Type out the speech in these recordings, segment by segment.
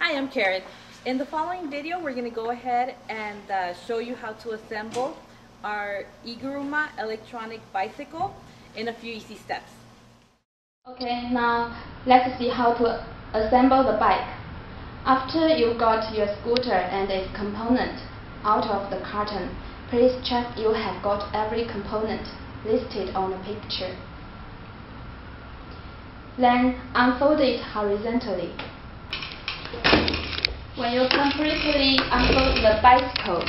Hi, I'm Karen. In the following video, we're going to go ahead and show you how to assemble our e-guruma electronic bicycle in a few easy steps. Okay, now let's see how to assemble the bike. After you got your scooter and its component out of the carton, please check you have got every component listed on the picture. Then unfold it horizontally. When you completely unfold the bicycle,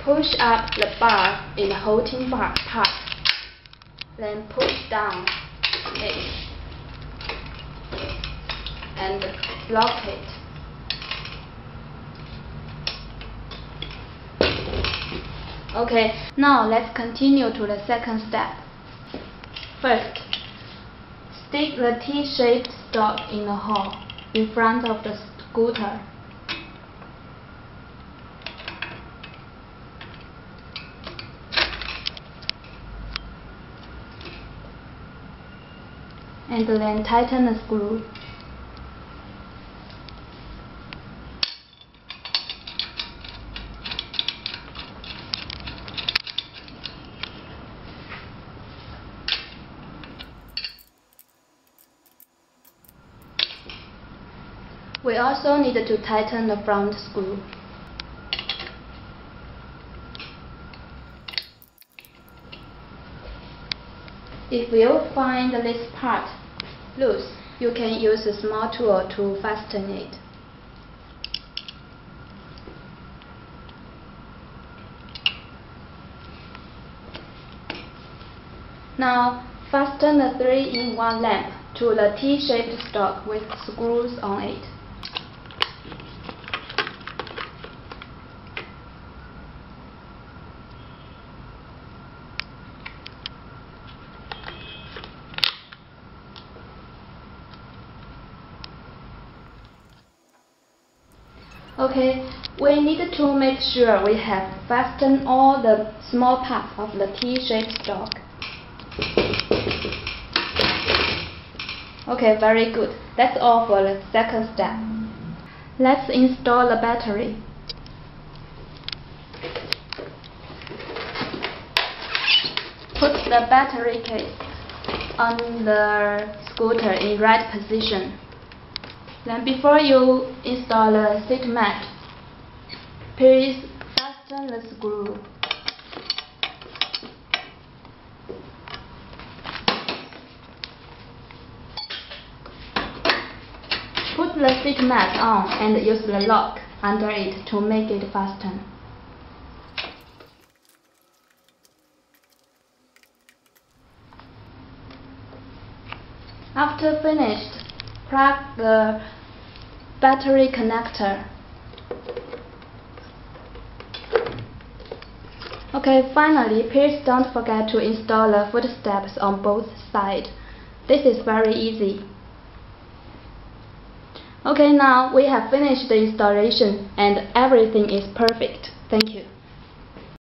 push up the bar in the holding bar part. Then push down it and lock it. Okay, now let's continue to the second step. First, stick the T-shaped stalk in the hole in front of the scooter. And then tighten the screw. We also need to tighten the front screw. If you find this part loose, you can use a small tool to fasten it. Now fasten the 3-in-1 lamp to the T-shaped stalk with screws on it. Okay, we need to make sure we have fastened all the small parts of the T-shaped stalk. Okay, very good. That's all for the second step. Let's install the battery. Put the battery case on the scooter in right position. Then before you install the seat mat, please fasten the screw. Put the seat mat on and use the lock under it to make it fasten. After finished, plug the battery connector. Okay, finally, please don't forget to install the footsteps on both sides. This is very easy. Okay, now we have finished the installation and everything is perfect. Thank you.